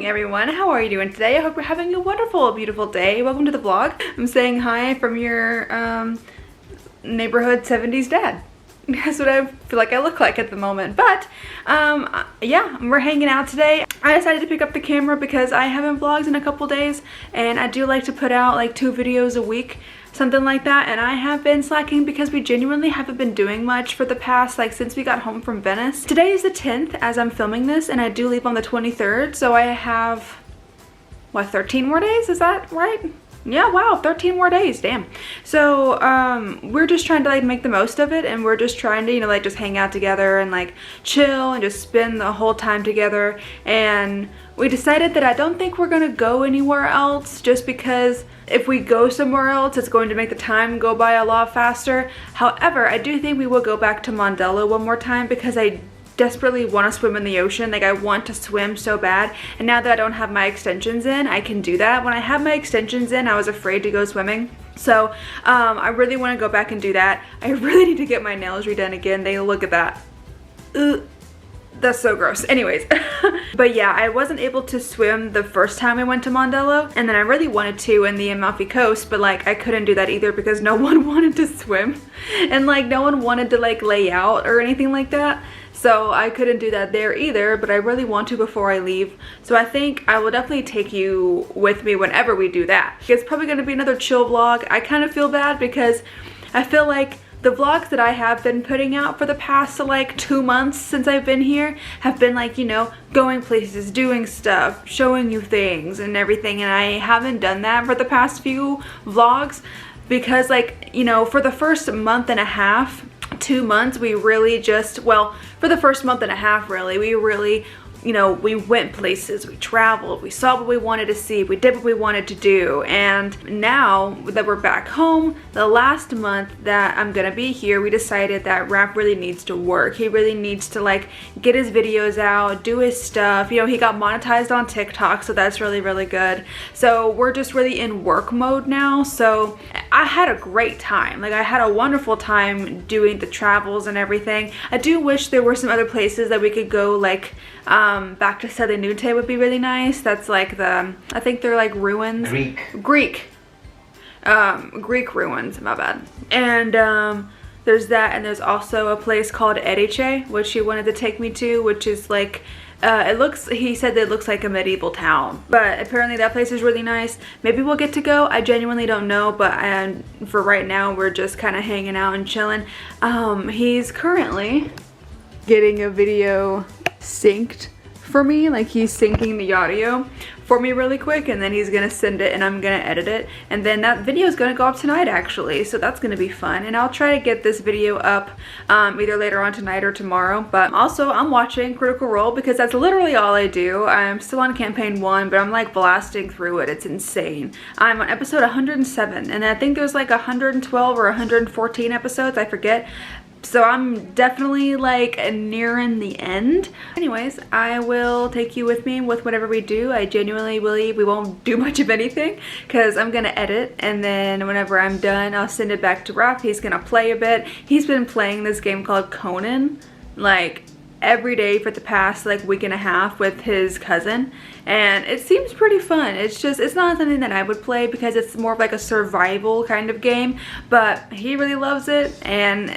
morning, everyone. How are you doing today? I hope you're having a wonderful, beautiful day. Welcome to the vlog. I'm saying hi from your neighborhood 70s dad. That's what I feel like I look like at the moment. But yeah, we're hanging out today. I decided to pick up the camera because I haven't vlogged in a couple days, and I do like to put out like 2 videos a week, something like that, and I have been slacking because we genuinely haven't been doing much for the past, like, since we got home from Venice. Today is the 10th as I'm filming this, and I do leave on the 23rd, so I have, what, 13 more days? Is that right? Yeah, wow, 13 more days, damn. So we're just trying to like make the most of it, and we're just trying to, you know, like just hang out together and like chill and just spend the whole time together. And we decided that I don't think we're gonna go anywhere else, just because if we go somewhere else, it's going to make the time go by a lot faster. However, I do think we will go back to Mondello one more time because I desperately want to swim in the ocean. Like, I want to swim so bad, and now that I don't have my extensions in, I can do that. When I had my extensions in, I was afraid to go swimming, so I really want to go back and do that. I really need to get my nails redone again. They look at that. Ugh. That's so gross. Anyways, but yeah, I wasn't able to swim the first time I went to Mondello, and then I really wanted to in the Amalfi Coast, but like I couldn't do that either because no one wanted to swim, and like no one wanted to like lay out or anything like that. So I couldn't do that there either, but I really want to before I leave. So I think I will definitely take you with me whenever we do that. It's probably going to be another chill vlog. I kind of feel bad because I feel like the vlogs that I have been putting out for the past like 2 months since I've been here have been like, you know, going places, doing stuff, showing you things and everything, and I haven't done that for the past few vlogs because, like, you know, for the first month and a half, 2 months, we really just, well, for the first month and a half really, we really, you know, we went places, we traveled, we saw what we wanted to see, we did what we wanted to do. And now that we're back home, the last month that I'm gonna be here, we decided that Raph really needs to work. He really needs to like get his videos out, do his stuff. You know, he got monetized on TikTok, so that's really, really good. So we're just really in work mode now. So I had a great time. Like, I had a wonderful time doing the travels and everything. I do wish there were some other places that we could go, like back to Selinute would be really nice. That's like the, I think they're like ruins. Greek ruins, my bad. And there's that, and there's also a place called Erice, which he wanted to take me to, which is like, it looks, he said that it looks like a medieval town, but apparently that place is really nice. Maybe we'll get to go. I genuinely don't know, but for right now, we're just kind of hanging out and chilling. He's currently getting a video synced for me. Like, he's syncing the audio for me really quick, and then he's gonna send it and I'm gonna edit it, and then that video is gonna go up tonight actually, so that's gonna be fun. And I'll try to get this video up either later on tonight or tomorrow. But also, I'm watching Critical Role because that's literally all I do. I'm still on campaign 1, but I'm like blasting through it. It's insane. I'm on episode 107, and I think there's like 112 or 114 episodes, I forget. So I'm definitely like nearing the end. Anyways, I will take you with me with whatever we do. I genuinely believe we won't do much of anything because I'm gonna edit, and then whenever I'm done, I'll send it back to Raph. He's gonna play a bit. He's been playing this game called Conan like every day for the past like week and a half with his cousin, and it seems pretty fun. It's just, it's not something that I would play because it's more of like a survival kind of game, but he really loves it. And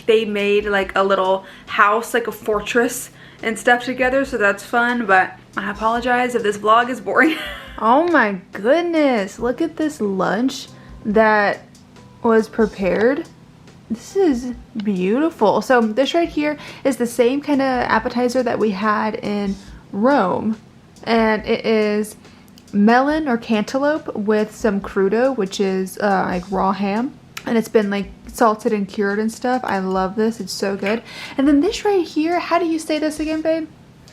they made like a little house, like a fortress and stuff together, so that's fun. But I apologize if this vlog is boring. Oh my goodness, look at this lunch that was prepared. This is beautiful. So this right here is the same kind of appetizer that we had in Rome, and it is melon or cantaloupe with some crudo, which is like raw ham, and it's been like salted and cured and stuff. I love this, it's so good. And then this right here, how do you say this again, babe?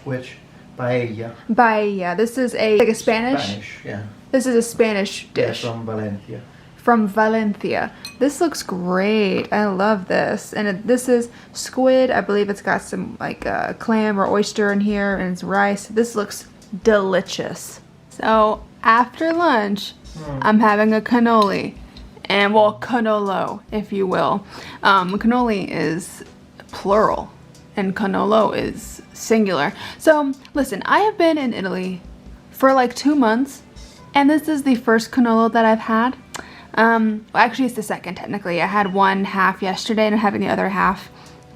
Which? Paella. Paella. This is like a Spanish, yeah. This is a Spanish dish. Yeah, from Valencia. From Valencia. This looks great. I love this. And this is squid. I believe it's got some like clam or oyster in here, and it's rice. This looks delicious. So after lunch, I'm having a cannoli, and well, canolo, if you will. Cannoli is plural and canolo is singular. So listen, I have been in Italy for like 2 months, and this is the first canola that I've had. Well, actually it's the second technically. I had one half yesterday and I'm having the other half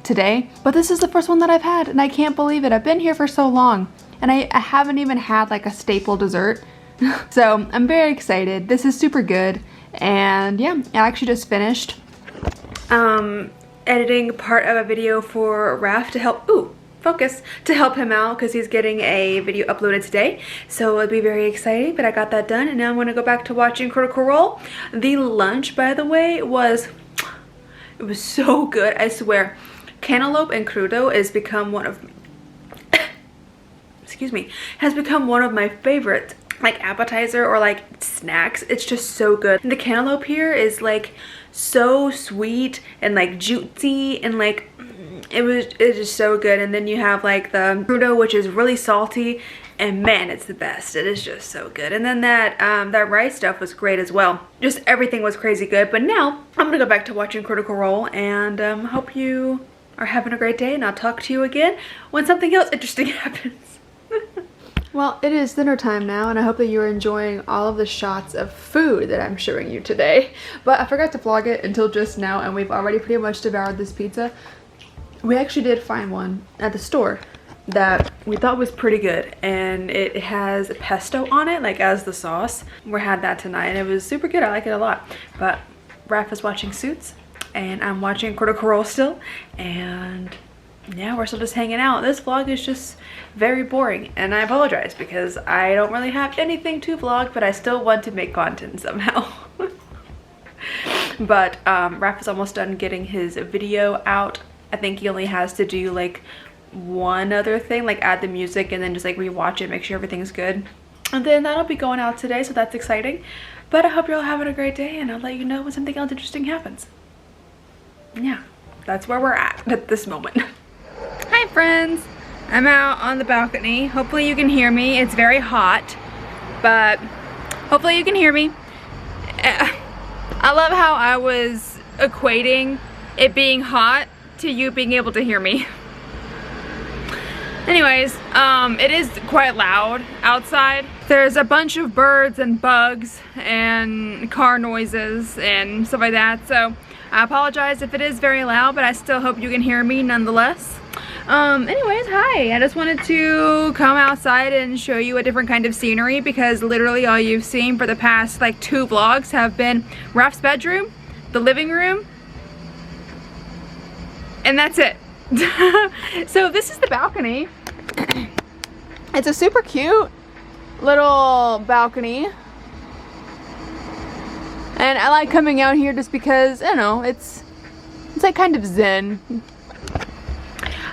today, but this is the first one that I've had, and I can't believe it. I've been here for so long and I haven't even had like a staple dessert. So I'm very excited. This is super good. And yeah, I actually just finished editing part of a video for Raph to help to help him out because he's getting a video uploaded today. So it'll be very exciting, but I got that done and now I'm gonna go back to watching Critical Role. The lunch, by the way, it was so good, I swear. Cantaloupe and crudo has become one of has become one of my favorite like appetizer or like snacks. It's just so good. And the cantaloupe here is like so sweet and like juicy, and like it's just so good. And then you have like the crudo, which is really salty, and man, it's the best. It is just so good. And then that that rice stuff was great as well. Just everything was crazy good. But now I'm gonna go back to watching Critical Role, and hope you are having a great day, and I'll talk to you again when something else interesting happens. Well, it is dinner time now, and I hope that you're enjoying all of the shots of food that I'm showing you today. But I forgot to vlog it until just now, and we've already pretty much devoured this pizza. We actually did find one at the store that we thought was pretty good, and it has pesto on it, like as the sauce. We had that tonight, and it was super good. I like it a lot. But Raph is watching Suits, and I'm watching Critical Role still, and yeah, we're still just hanging out. This vlog is just very boring, and I apologize because I don't really have anything to vlog, but I still want to make content somehow. But Raph is almost done getting his video out. I think he only has to do like one other thing, like add the music and then just like rewatch it, make sure everything's good. And then that'll be going out today, so that's exciting. But I hope you're all having a great day, and I'll let you know when something else interesting happens. Yeah, that's where we're at this moment. Hi friends, I'm out on the balcony. Hopefully you can hear me. It's very hot, but hopefully you can hear me. I love how I was equating it being hot to you being able to hear me. Anyways, it is quite loud outside. There's a bunch of birds and bugs and car noises and stuff like that, so I apologize if it is very loud, but I still hope you can hear me nonetheless. Anyways, hi. I just wanted to come outside and show you a different kind of scenery, because literally all you've seen for the past like 2 vlogs have been Raph's bedroom, the living room, and that's it. So this is the balcony. It's a super cute little balcony, and I like coming out here just because, I don't know, it's like kind of zen.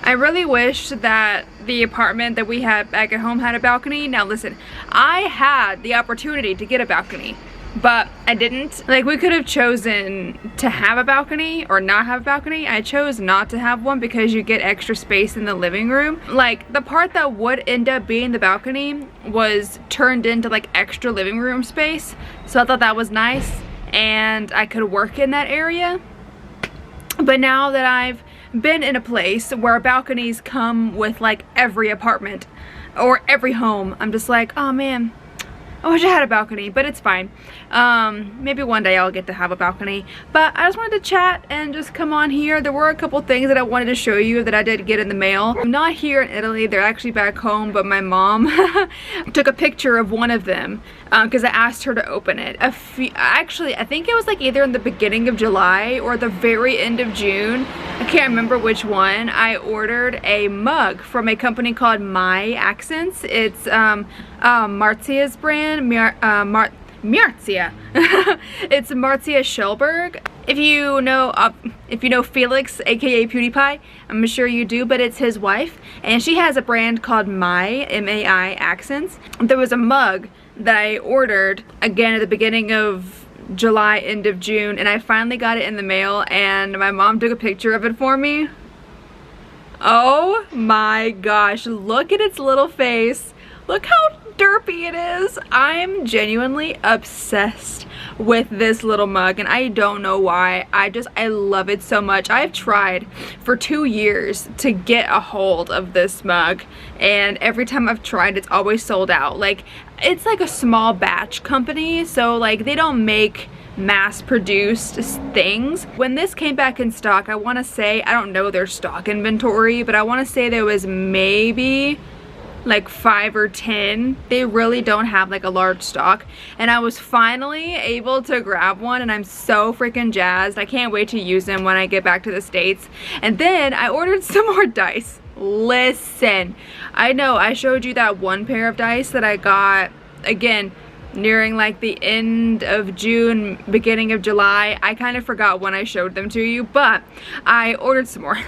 I really wish that the apartment that we had back at home had a balcony. Now listen, I had the opportunity to get a balcony, but I didn't. Like, we could have chosen to have a balcony or not have a balcony. I chose not to have one because you get extra space in the living room. Like, the part that would end up being the balcony was turned into like extra living room space, so I thought that was nice and I could work in that area. But now that I've been in a place where balconies come with like every apartment or every home, I'm just like, oh man, I wish I had a balcony, but it's fine. Maybe one day I'll get to have a balcony. But I just wanted to chat and just come on here. There were a couple things that I wanted to show you that I did get in the mail. I'm not here in Italy, they're actually back home, but my mom took a picture of one of them because I asked her to open it. Actually, I think it was like either in the beginning of July or the very end of June. I can't remember which one. I ordered a mug from a company called My Accents. It's Marzia's brand, Marzia. It's Marzia Schellberg. If you know Felix, aka PewDiePie, I'm sure you do, but it's his wife, and she has a brand called My, M-A-I Accents. There was a mug that I ordered again at the beginning of July, end of June, and I finally got it in the mail, and my mom took a picture of it for me. Oh my gosh, look at its little face. Look how derpy it is. I'm genuinely obsessed with this little mug, and I don't know why. I love it so much. I've tried for 2 years to get a hold of this mug, and every time I've tried, it's always sold out. Like, it's like a small batch company, so like they don't make mass-produced things. When this came back in stock, I want to say, I don't know their stock inventory, but I want to say there was maybe like 5 or 10. They really don't have like a large stock, and I was finally able to grab one, and I'm so freaking jazzed. I can't wait to use them when I get back to the States. And then I ordered some more dice. Listen, I know I showed you that one pair of dice that I got, again, nearing like the end of June, beginning of July. I kind of forgot when I showed them to you, but I ordered some more.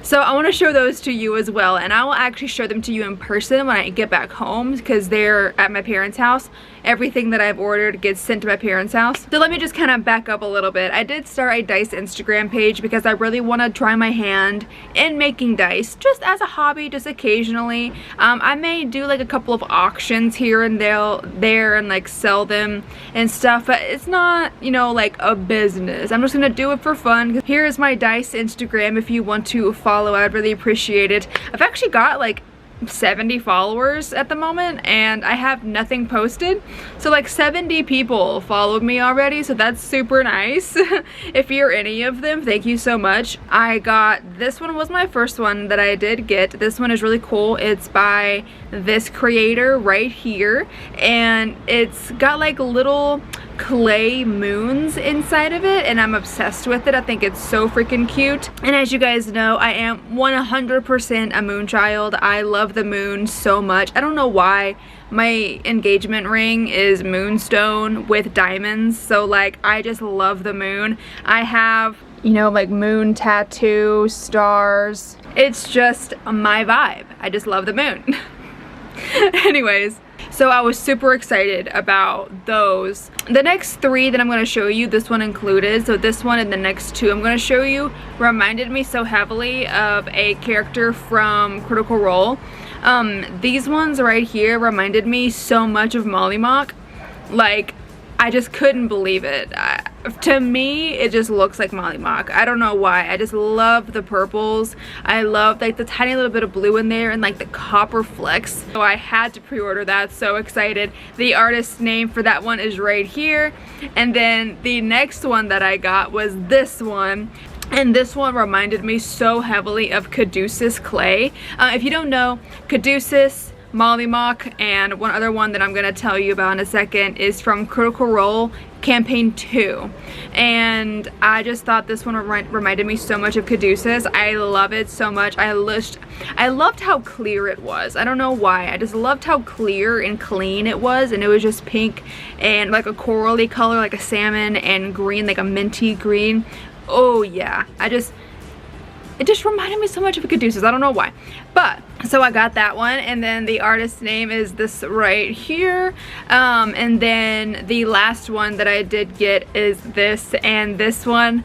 So I want to show those to you as well, and I will actually show them to you in person when I get back home, because they're at my parents' house. Everything that I've ordered gets sent to my parents' house. So let me just kind of back up a little bit. I did start a dice Instagram page because I really want to try my hand in making dice, just as a hobby, just occasionally. I may do like a couple of auctions here and there and like sell them and stuff, but it's not, you know, like a business. I'm just gonna do it for fun. Here is my dice Instagram if you want to follow. I'd really appreciate it. I've actually got like 70 followers at the moment, and I have nothing posted, so like 70 people followed me already, so that's super nice. If you're any of them, thank you so much. I got, this one was my first one that I did get. This one is really cool. It's by this creator right here, and it's got like little clay moons inside of it, and I'm obsessed with it. I think it's so freaking cute. And as you guys know, I am 100% a moon child. I love the moon so much. I don't know why. My engagement ring is moonstone with diamonds, so like I just love the moon. I have, you know, like moon tattoo, stars. It's just my vibe. I just love the moon. Anyways, so I was super excited about those. The next 3 that I'm going to show you, this one included, so this one and the next 2 I'm going to show you, reminded me so heavily of a character from Critical Role. These ones right here reminded me so much of Molly Mock. Like, I just couldn't believe it. To me, it just looks like Molly Mock. I don't know why. I just love the purples. I love like the tiny little bit of blue in there and like the copper flecks. So I had to pre-order that. So excited. The artist's name for that one is right here. And then the next one that I got was this one. And this one reminded me so heavily of Caduceus clay. If you don't know, Caduceus, Molly Mock, and one other one that I'm going to tell you about in a second is from Critical Role Campaign 2. And I just thought this one reminded me so much of Caduceus. I love it so much. I loved how clear it was. I don't know why. I just loved how clear and clean it was, and it was just pink and like a corally color, like a salmon, and green, like a minty green. Oh yeah, it just reminded me so much of Caduceus. I don't know why. But, so I got that one, and then the artist's name is this right here. And then the last one that I did get is this, and this one,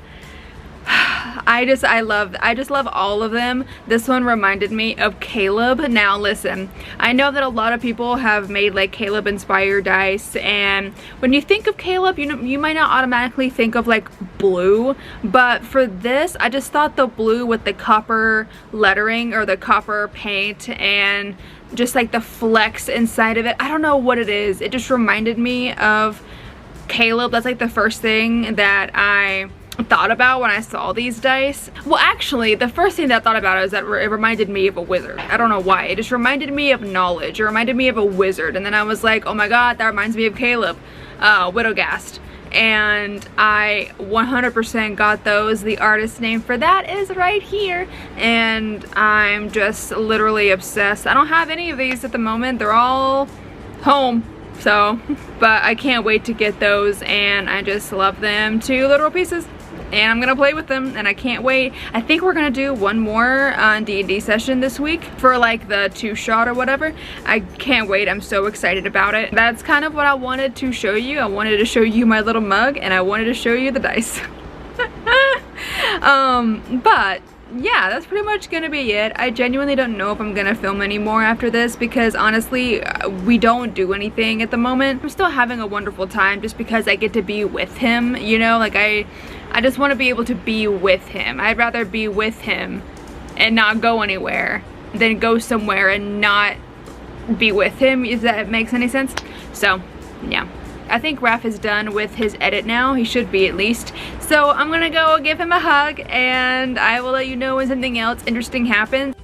I just love all of them. This one reminded me of Caleb. Now listen, I know that a lot of people have made like Caleb inspired dice, and when you think of Caleb, you might not automatically think of like blue, but for this, I just thought the blue with the copper lettering or the copper paint and just like the flecks inside of it, I don't know what it is. It just reminded me of Caleb. That's like the first thing that I thought about when I saw these dice. Well, actually, the first thing that I thought about is that it reminded me of a wizard. I don't know why. It just reminded me of knowledge. It reminded me of a wizard. And then I was like, oh my god, that reminds me of Caleb, Widowgast. And I 100% got those. The artist name for that is right here. And I'm just literally obsessed. I don't have any of these at the moment. They're all home. So, but I can't wait to get those, and I just love them. 2 literal pieces. And I'm gonna play with them, and I can't wait. I think we're gonna do one more D&D session this week for like the 2-shot or whatever. I can't wait. I'm so excited about it. That's kind of what I wanted to show you. I wanted to show you my little mug, and I wanted to show you the dice. But yeah, that's pretty much gonna be it. I genuinely don't know if I'm gonna film anymore after this because honestly, we don't do anything at the moment. I'm still having a wonderful time just because I get to be with him, you know? Like I just want to be able to be with him. I'd rather be with him and not go anywhere than go somewhere and not be with him, if that makes any sense. So, yeah. I think Raph is done with his edit now. He should be, at least. So I'm gonna go give him a hug and I will let you know when something else interesting happens.